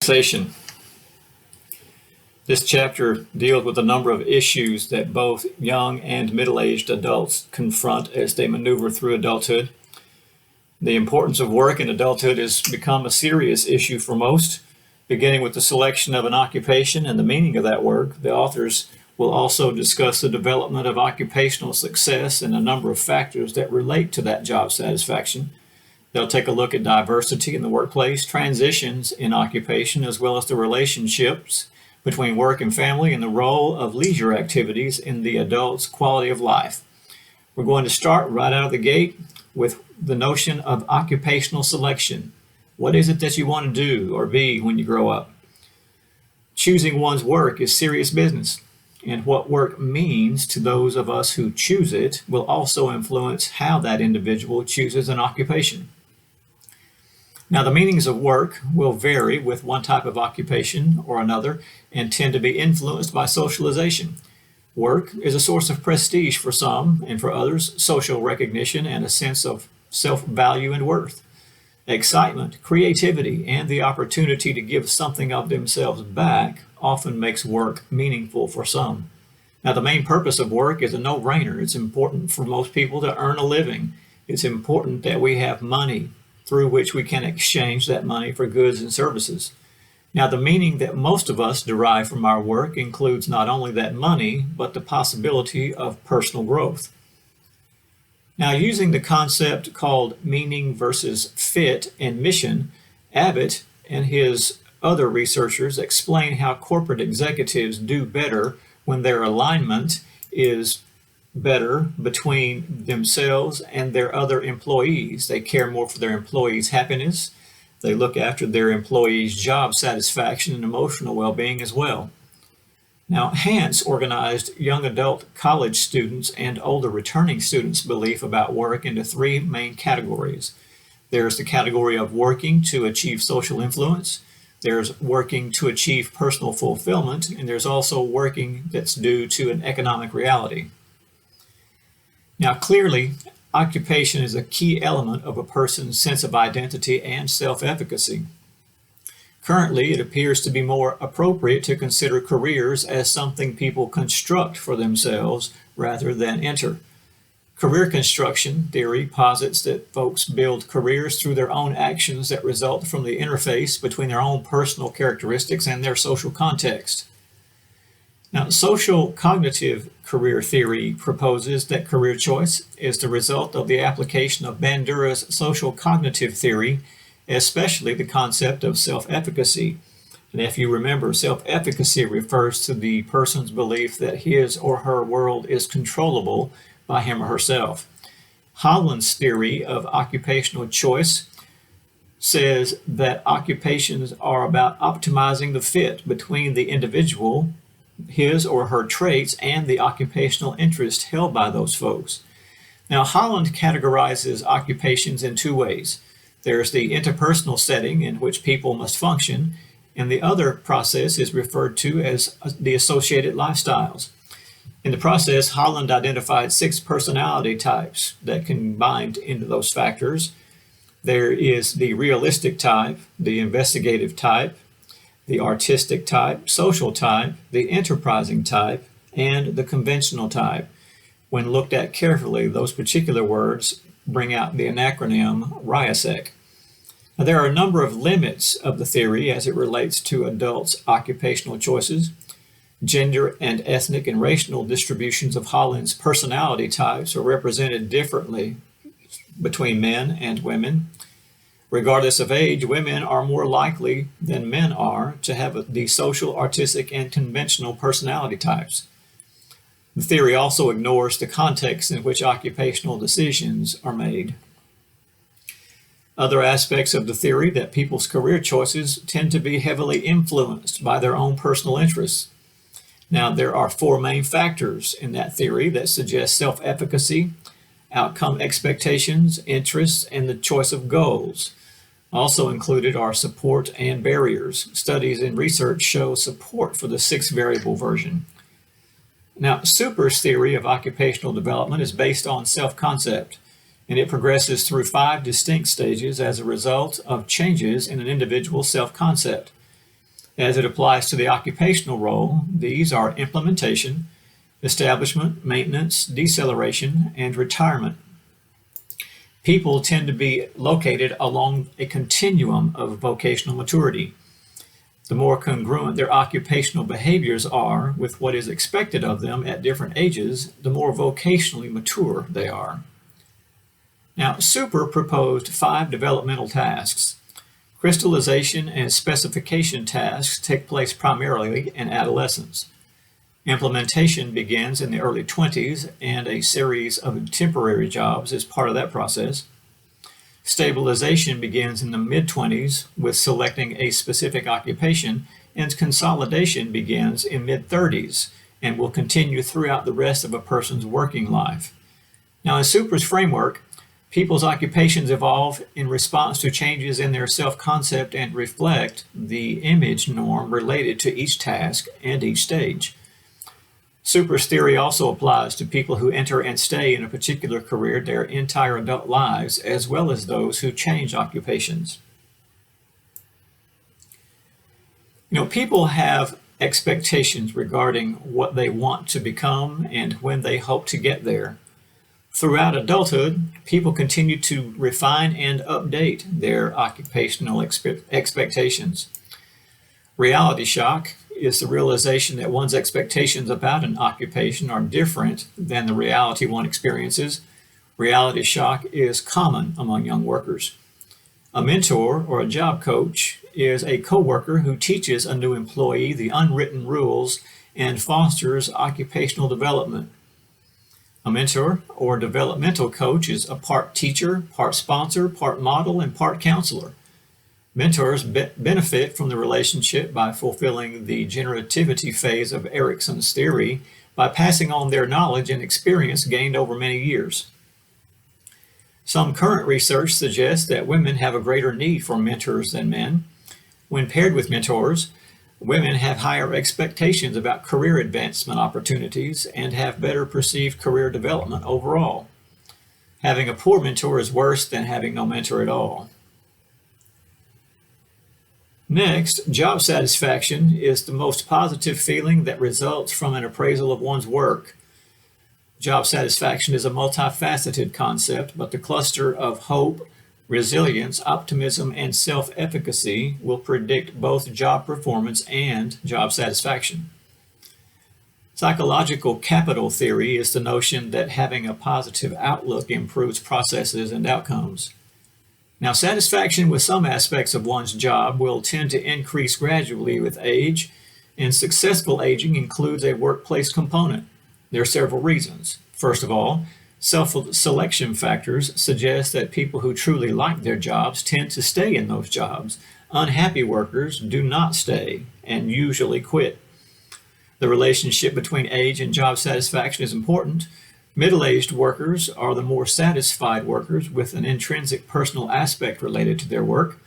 Relaxation. This chapter deals with a number of issues that both young and middle-aged adults confront as they maneuver through adulthood. The importance of work in adulthood has become a serious issue for most, beginning with the selection of an occupation and the meaning of that work. The authors will also discuss the development of occupational success and a number of factors that relate to that job satisfaction. They'll take a look at diversity in the workplace, transitions in occupation, as well as the relationships between work and family and the role of leisure activities in the adult's quality of life. We're going to start right out of the gate with the notion of occupational selection. What is it that you want to do or be when you grow up? Choosing one's work is serious business, and what work means to those of us who choose it will also influence how that individual chooses an occupation. Now, the meanings of work will vary with one type of occupation or another and tend to be influenced by socialization. Work is a source of prestige for some, and for others, social recognition and a sense of self-value and worth. Excitement, creativity, and the opportunity to give something of themselves back often makes work meaningful for some. Now, the main purpose of work is a no-brainer. It's important for most people to earn a living. It's important that we have money through which we can exchange that money for goods and services. Now, the meaning that most of us derive from our work includes not only that money, but the possibility of personal growth. Now, using the concept called meaning versus fit and mission, Abbott and his other researchers explain how corporate executives do better when their alignment is better between themselves and their other employees. They care more for their employees' happiness. They look after their employees' job satisfaction and emotional well-being as well. Now, Hans organized young adult college students and older returning students' belief about work into three main categories. There's the category of working to achieve social influence, there's working to achieve personal fulfillment, and there's also working that's due to an economic reality. Now, clearly, occupation is a key element of a person's sense of identity and self-efficacy. Currently, it appears to be more appropriate to consider careers as something people construct for themselves rather than enter. Career construction theory posits that folks build careers through their own actions that result from the interface between their own personal characteristics and their social context. Now, social cognitive career theory proposes that career choice is the result of the application of Bandura's social cognitive theory, especially the concept of self-efficacy. And if you remember, self-efficacy refers to the person's belief that his or her world is controllable by him or herself. Holland's theory of occupational choice says that occupations are about optimizing the fit between the individual, his or her traits, and the occupational interest held by those folks. Now, Holland categorizes occupations in two ways. There's the interpersonal setting in which people must function, and the other process is referred to as the associated lifestyles. In the process, Holland identified 6 personality types that combined into those factors. There is the realistic type, the investigative type, the artistic type, social type, the enterprising type, and the conventional type. When looked at carefully, those particular words bring out the acronym RIASEC. Now, there are a number of limits of the theory as it relates to adults' occupational choices. Gender and ethnic and racial distributions of Holland's personality types are represented differently between men and women. Regardless of age, women are more likely than men are to have the social, artistic, and conventional personality types. The theory also ignores the context in which occupational decisions are made. Other aspects of the theory that people's career choices tend to be heavily influenced by their own personal interests. Now, there are 4 main factors in that theory that suggest self-efficacy, outcome expectations, interests, and the choice of goals. Also included are support and barriers. Studies and research show support for the 6-variable version. Now, Super's theory of occupational development is based on self-concept, and it progresses through 5 distinct stages as a result of changes in an individual's self-concept. As it applies to the occupational role, these are implementation, establishment, maintenance, deceleration, and retirement. People tend to be located along a continuum of vocational maturity. The more congruent their occupational behaviors are with what is expected of them at different ages, the more vocationally mature they are. Now, Super proposed 5 developmental tasks. Crystallization and specification tasks take place primarily in adolescence. Implementation begins in the early 20s, and a series of temporary jobs is part of that process. Stabilization begins in the mid-20s with selecting a specific occupation, and consolidation begins in mid-30s and will continue throughout the rest of a person's working life. Now, in Super's framework, people's occupations evolve in response to changes in their self-concept and reflect the image norm related to each task and each stage. Super's theory also applies to people who enter and stay in a particular career their entire adult lives, as well as those who change occupations. People have expectations regarding what they want to become and when they hope to get there. Throughout adulthood, people continue to refine and update their occupational expectations. Reality shock is the realization that one's expectations about an occupation are different than the reality one experiences. Reality shock is common among young workers. A mentor or a job coach is a coworker who teaches a new employee the unwritten rules and fosters occupational development. A mentor or developmental coach is a part teacher, part sponsor, part model, and part counselor. Mentors benefit from the relationship by fulfilling the generativity phase of Erickson's theory by passing on their knowledge and experience gained over many years. Some current research suggests that women have a greater need for mentors than men. When paired with mentors, women have higher expectations about career advancement opportunities and have better perceived career development overall. Having a poor mentor is worse than having no mentor at all. Next, job satisfaction is the most positive feeling that results from an appraisal of one's work. Job satisfaction is a multifaceted concept, but the cluster of hope, resilience, optimism, and self-efficacy will predict both job performance and job satisfaction. Psychological capital theory is the notion that having a positive outlook improves processes and outcomes. Now, satisfaction with some aspects of one's job will tend to increase gradually with age, and successful aging includes a workplace component. There are several reasons. First of all, self-selection factors suggest that people who truly like their jobs tend to stay in those jobs. Unhappy workers do not stay and usually quit. The relationship between age and job satisfaction is important. Middle-aged workers are the more satisfied workers with an intrinsic personal aspect related to their work.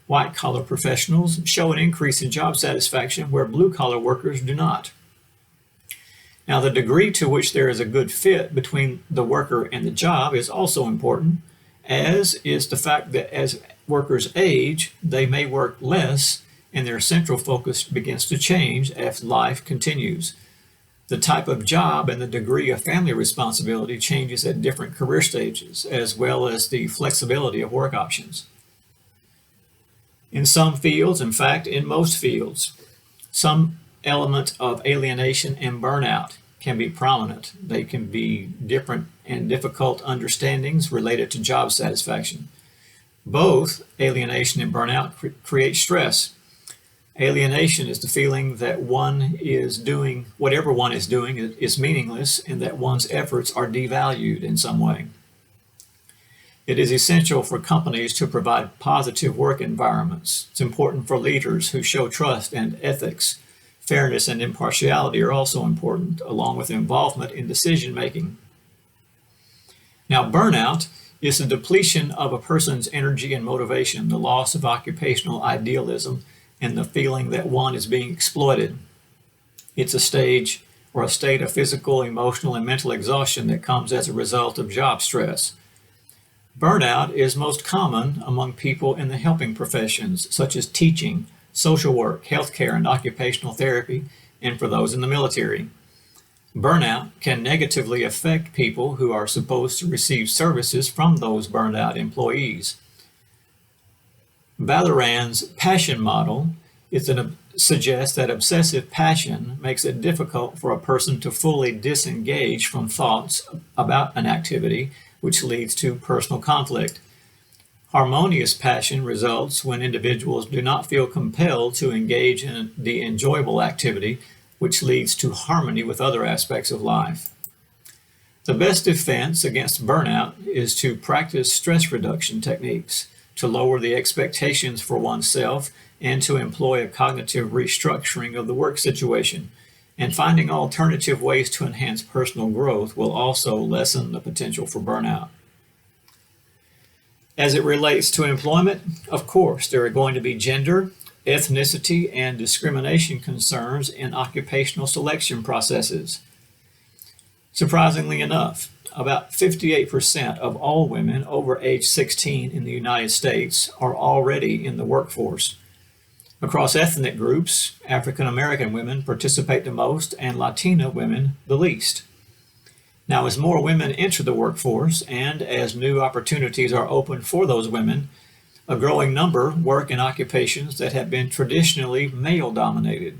White-collar professionals show an increase in job satisfaction where blue-collar workers do not. Now, the degree to which there is a good fit between the worker and the job is also important, as is the fact that as workers age, they may work less and their central focus begins to change as life continues. The type of job and the degree of family responsibility changes at different career stages, as well as the flexibility of work options. In some fields, in fact, in most fields, some element of alienation and burnout can be prominent. They can be different and difficult understandings related to job satisfaction. Both alienation and burnout create stress. Alienation is the feeling that one is doing, whatever one is doing is meaningless and that one's efforts are devalued in some way. It is essential for companies to provide positive work environments. It's important for leaders who show trust and ethics. Fairness and impartiality are also important, along with involvement in decision making. Now, burnout is the depletion of a person's energy and motivation, the loss of occupational idealism, and the feeling that one is being exploited. It's a stage or a state of physical, emotional, and mental exhaustion that comes as a result of job stress. Burnout is most common among people in the helping professions, such as teaching, social work, healthcare, and occupational therapy, and for those in the military. Burnout can negatively affect people who are supposed to receive services from those burned out employees. Valorand's passion model suggests that obsessive passion makes it difficult for a person to fully disengage from thoughts about an activity, which leads to personal conflict. Harmonious passion results when individuals do not feel compelled to engage in the enjoyable activity, which leads to harmony with other aspects of life. The best defense against burnout is to practice stress reduction techniques, to lower the expectations for oneself, and to employ a cognitive restructuring of the work situation. And finding alternative ways to enhance personal growth will also lessen the potential for burnout. As it relates to employment, of course, there are going to be gender, ethnicity, and discrimination concerns in occupational selection processes. Surprisingly enough, about 58% of all women over age 16 in the United States are already in the workforce. Across ethnic groups, African American women participate the most and Latina women the least. Now, as more women enter the workforce and as new opportunities are opened for those women, a growing number work in occupations that have been traditionally male-dominated.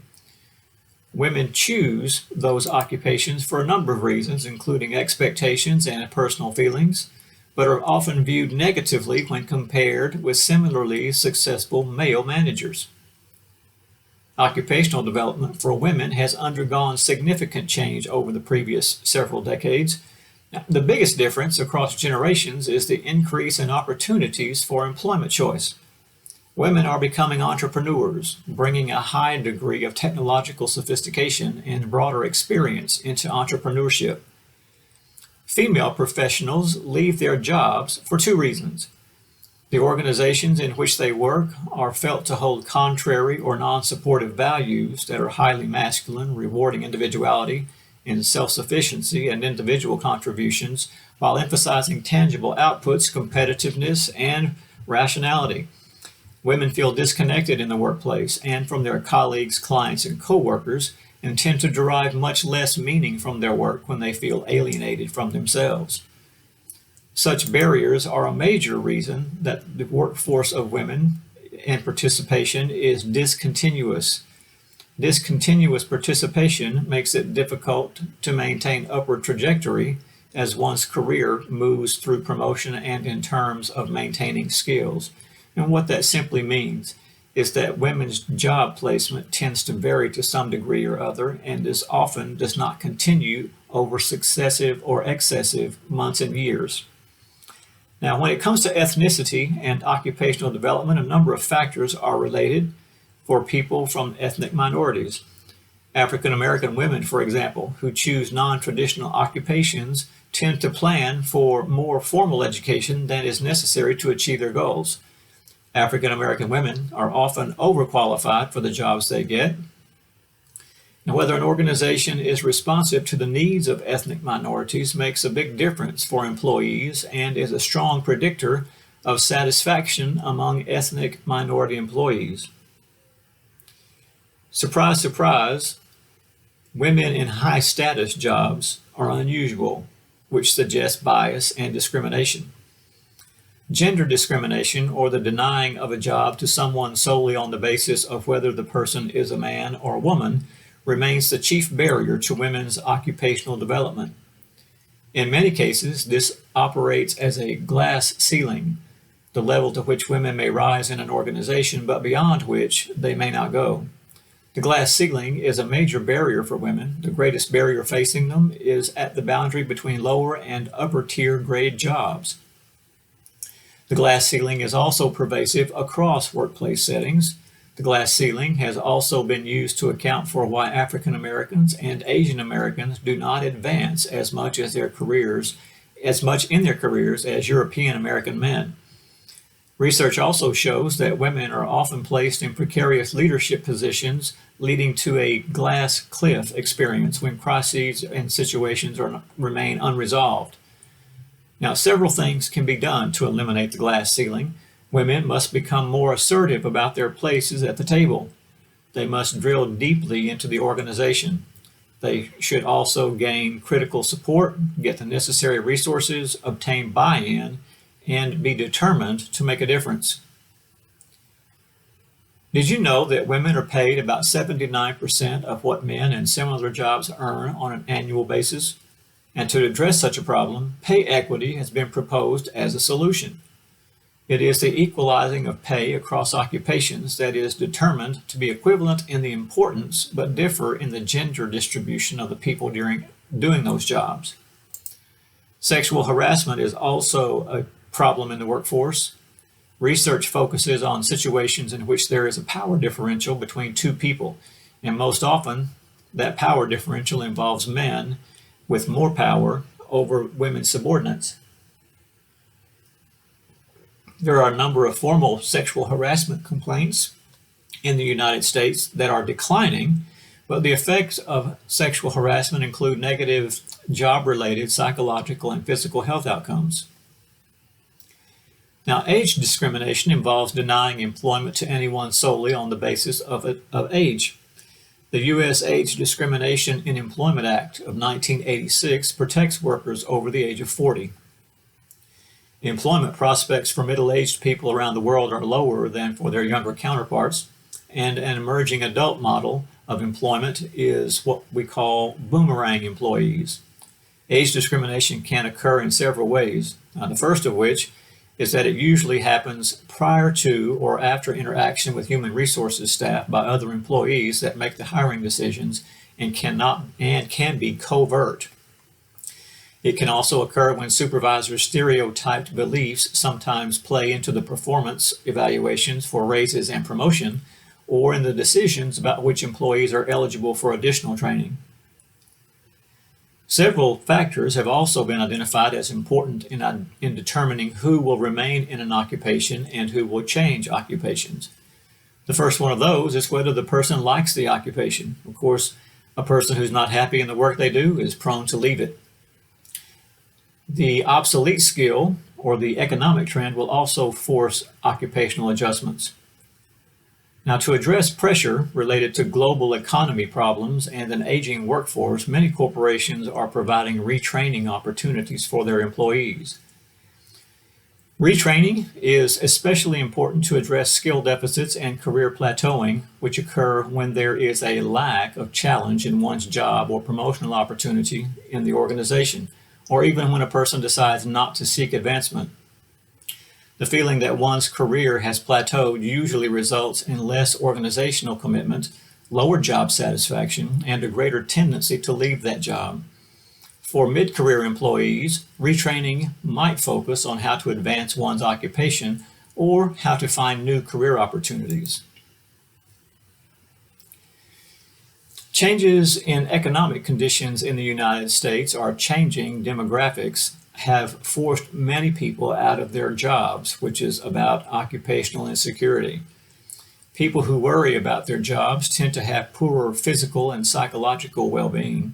Women choose those occupations for a number of reasons, including expectations and personal feelings, but are often viewed negatively when compared with similarly successful male managers. Occupational development for women has undergone significant change over the previous several decades. Now, the biggest difference across generations is the increase in opportunities for employment choice. Women are becoming entrepreneurs, bringing a high degree of technological sophistication and broader experience into entrepreneurship. Female professionals leave their jobs for two reasons. The organizations in which they work are felt to hold contrary or non-supportive values that are highly masculine, rewarding individuality and self-sufficiency and individual contributions, while emphasizing tangible outputs, competitiveness, and rationality. Women feel disconnected in the workplace and from their colleagues, clients, and coworkers, and tend to derive much less meaning from their work when they feel alienated from themselves. Such barriers are a major reason that the workforce of women and participation is discontinuous. Discontinuous participation makes it difficult to maintain upward trajectory as one's career moves through promotion and in terms of maintaining skills. And what that simply means is that women's job placement tends to vary to some degree or other and often does not continue over successive or excessive months and years. Now, when it comes to ethnicity and occupational development, a number of factors are related for people from ethnic minorities. African American women, for example, who choose non-traditional occupations tend to plan for more formal education than is necessary to achieve their goals. African American women are often overqualified for the jobs they get. Now, whether an organization is responsive to the needs of ethnic minorities makes a big difference for employees and is a strong predictor of satisfaction among ethnic minority employees. Surprise, surprise, women in high status jobs are unusual, which suggests bias and discrimination. Gender discrimination, or the denying of a job to someone solely on the basis of whether the person is a man or a woman, remains the chief barrier to women's occupational development. In many cases, this operates as a glass ceiling, the level to which women may rise in an organization, but beyond which they may not go. The glass ceiling is a major barrier for women. The greatest barrier facing them is at the boundary between lower and upper tier grade jobs. The glass ceiling is also pervasive across workplace settings. The glass ceiling has also been used to account for why African Americans and Asian Americans do not advance as much in their careers as European American men. Research also shows that women are often placed in precarious leadership positions, leading to a glass cliff experience when crises and situations remain unresolved. Now, several things can be done to eliminate the glass ceiling. Women must become more assertive about their places at the table. They must drill deeply into the organization. They should also gain critical support, get the necessary resources, obtain buy-in, and be determined to make a difference. Did you know that women are paid about 79% of what men in similar jobs earn on an annual basis? And to address such a problem, pay equity has been proposed as a solution. It is the equalizing of pay across occupations that is determined to be equivalent in the importance but differ in the gender distribution of the people doing those jobs. Sexual harassment is also a problem in the workforce. Research focuses on situations in which there is a power differential between two people, and most often that power differential involves men with more power over women's subordinates. There are a number of formal sexual harassment complaints in the United States that are declining, but the effects of sexual harassment include negative job-related psychological and physical health outcomes. Now, age discrimination involves denying employment to anyone solely on the basis of age. The U.S. Age Discrimination in Employment Act of 1986 protects workers over the age of 40. Employment prospects for middle-aged people around the world are lower than for their younger counterparts, and an emerging adult model of employment is what we call boomerang employees. Age discrimination can occur in several ways, the first of which is that it usually happens prior to or after interaction with human resources staff by other employees that make the hiring decisions and can be covert. It can also occur when supervisors' stereotyped beliefs sometimes play into the performance evaluations for raises and promotion, or in the decisions about which employees are eligible for additional training. Several factors have also been identified as important in determining who will remain in an occupation and who will change occupations. The first one of those is whether the person likes the occupation. Of course, a person who's not happy in the work they do is prone to leave it. The obsolete skill or the economic trend will also force occupational adjustments. Now, to address pressure related to global economy problems and an aging workforce, many corporations are providing retraining opportunities for their employees. Retraining is especially important to address skill deficits and career plateauing, which occur when there is a lack of challenge in one's job or promotional opportunity in the organization, or even when a person decides not to seek advancement. The feeling that one's career has plateaued usually results in less organizational commitment, lower job satisfaction, and a greater tendency to leave that job. For mid-career employees, retraining might focus on how to advance one's occupation or how to find new career opportunities. Changes in economic conditions in the United States are changing demographics have forced many people out of their jobs, which is about occupational insecurity. People who worry about their jobs tend to have poorer physical and psychological well-being.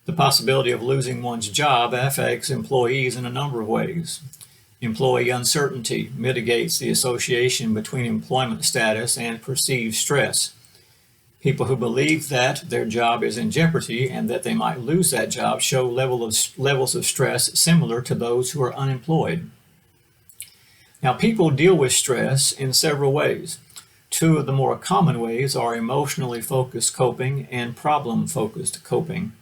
The possibility of losing one's job affects employees in a number of ways. Employee uncertainty mitigates the association between employment status and perceived stress. People who believe that their job is in jeopardy and that they might lose that job show levels of stress similar to those who are unemployed. Now, people deal with stress in several ways. Two of the more common ways are emotionally focused coping and problem-focused coping.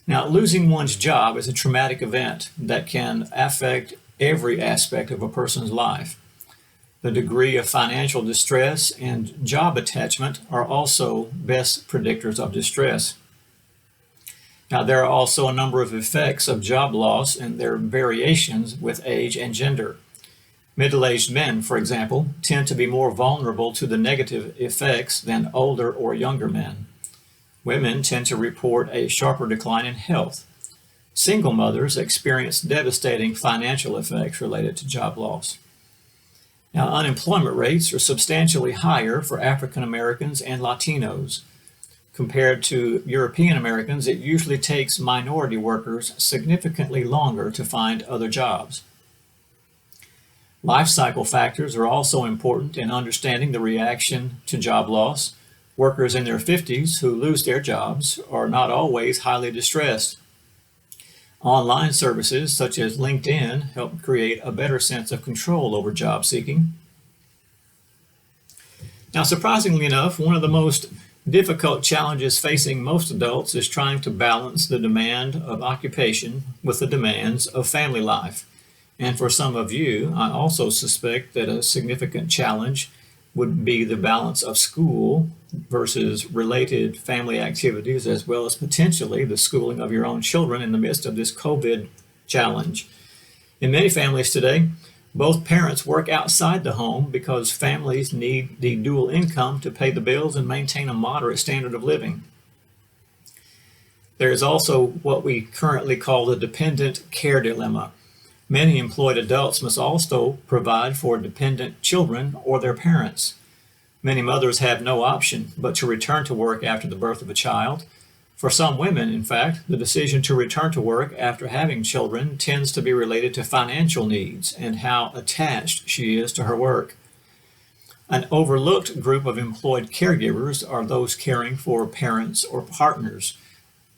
Now, losing one's job is a traumatic event that can affect every aspect of a person's life. The degree of financial distress and job attachment are also best predictors of distress. Now, there are also a number of effects of job loss and their variations with age and gender. Middle-aged men, for example, tend to be more vulnerable to the negative effects than older or younger men. Women tend to report a sharper decline in health. Single mothers experience devastating financial effects related to job loss. Now, unemployment rates are substantially higher for African Americans and Latinos. Compared to European Americans, it usually takes minority workers significantly longer to find other jobs. Life cycle factors are also important in understanding the reaction to job loss. Workers in their 50s who lose their jobs are not always highly distressed. Online services such as LinkedIn help create a better sense of control over job seeking. Now, surprisingly enough, one of the most difficult challenges facing most adults is trying to balance the demand of occupation with the demands of family life. And for some of you, I also suspect that a significant challenge would be the balance of school versus related family activities, as well as potentially the schooling of your own children in the midst of this COVID challenge. In many families today, both parents work outside the home because families need the dual income to pay the bills and maintain a moderate standard of living. There is also what we currently call the dependent care dilemma. Many employed adults must also provide for dependent children or their parents. Many mothers have no option but to return to work after the birth of a child. For some women, in fact, the decision to return to work after having children tends to be related to financial needs and how attached she is to her work. An overlooked group of employed caregivers are those caring for parents or partners.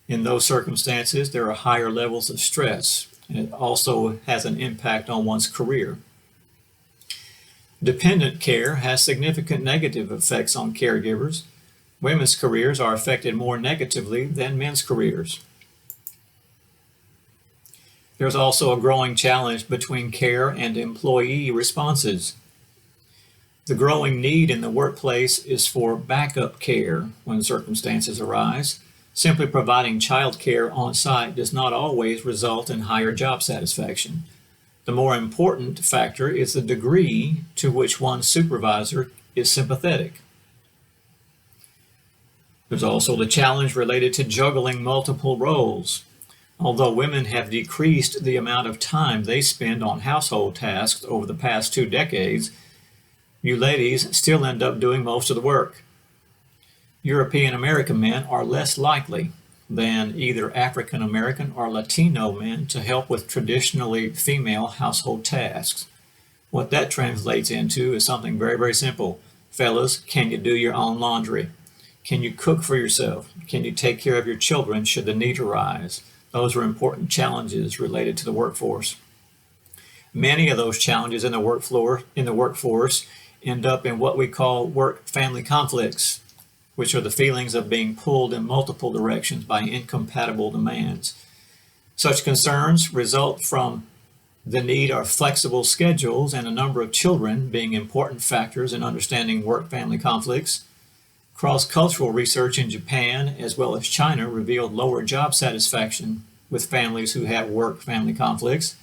In those circumstances, there are higher levels of stress, and it also has an impact on one's career. Dependent care has significant negative effects on caregivers. Women's careers are affected more negatively than men's careers. There's also a growing challenge between care and employee responses. The growing need in the workplace is for backup care when circumstances arise. Simply providing child care on site does not always result in higher job satisfaction. The more important factor is the degree to which one's supervisor is sympathetic. There's also the challenge related to juggling multiple roles. Although women have decreased the amount of time they spend on household tasks over the past 2 decades, you ladies still end up doing most of the work. European American men are less likely than either African American or Latino men to help with traditionally female household tasks. What that translates into is something very, very simple. Fellas, can you do your own laundry? Can you cook for yourself? Can you take care of your children should the need arise? Those are important challenges related to the workforce. Many of those challenges in the workforce end up in what we call work-family conflicts, which are the feelings of being pulled in multiple directions by incompatible demands. Such concerns result from the need of flexible schedules and a number of children being important factors in understanding work-family conflicts. Cross-cultural research in Japan as well as China revealed lower job satisfaction with families who have work-family conflicts.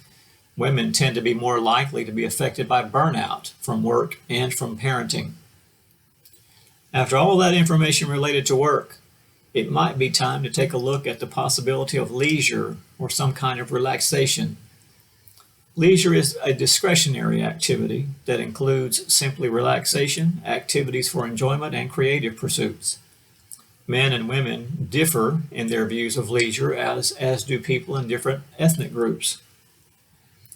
Women tend to be more likely to be affected by burnout from work and from parenting. After all that information related to work, it might be time to take a look at the possibility of leisure or some kind of relaxation. Leisure is a discretionary activity that includes simply relaxation, activities for enjoyment, and creative pursuits. Men and women differ in their views of leisure, as do people in different ethnic groups.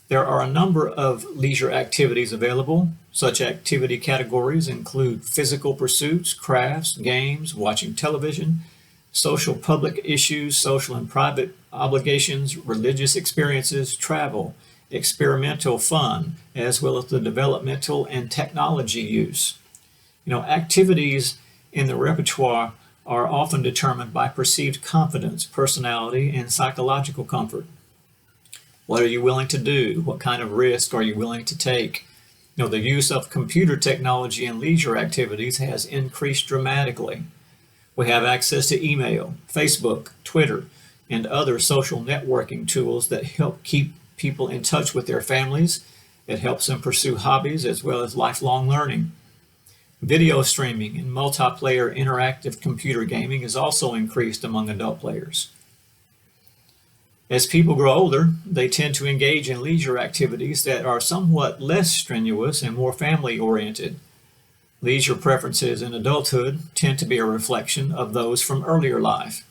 There are a number of leisure activities available. Such activity categories include physical pursuits, crafts, games, watching television, social public issues, social and private obligations, religious experiences, travel, experimental fun, as well as the developmental and technology use. Activities in the repertoire are often determined by perceived confidence, personality, and psychological comfort. What are you willing to do? What kind of risk are you willing to take? The use of computer technology in leisure activities has increased dramatically. We have access to email, Facebook, Twitter, and other social networking tools that help keep people in touch with their families. It helps them pursue hobbies as well as lifelong learning. Video streaming and multiplayer interactive computer gaming is also increased among adult players. As people grow older, they tend to engage in leisure activities that are somewhat less strenuous and more family-oriented. Leisure preferences in adulthood tend to be a reflection of those from earlier life.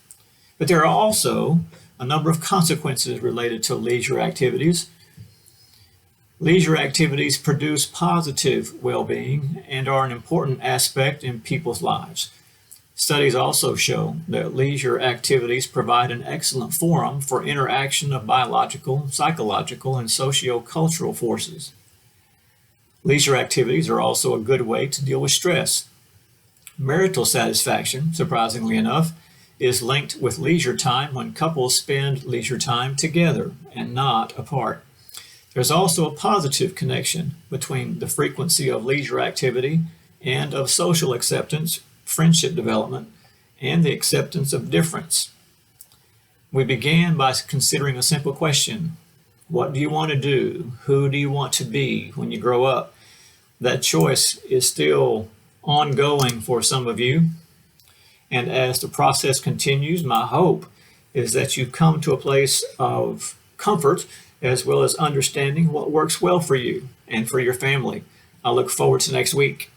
But there are also a number of consequences related to leisure activities. Leisure activities produce positive well-being and are an important aspect in people's lives. Studies also show that leisure activities provide an excellent forum for interaction of biological, psychological, and socio-cultural forces. Leisure activities are also a good way to deal with stress. Marital satisfaction, surprisingly enough, is linked with leisure time when couples spend leisure time together and not apart. There's also a positive connection between the frequency of leisure activity and of social acceptance, friendship development, and the acceptance of difference. We began by considering a simple question. What do you want to do? Who do you want to be when you grow up? That choice is still ongoing for some of you. And as the process continues, my hope is that you come to a place of comfort as well as understanding what works well for you and for your family. I look forward to next week.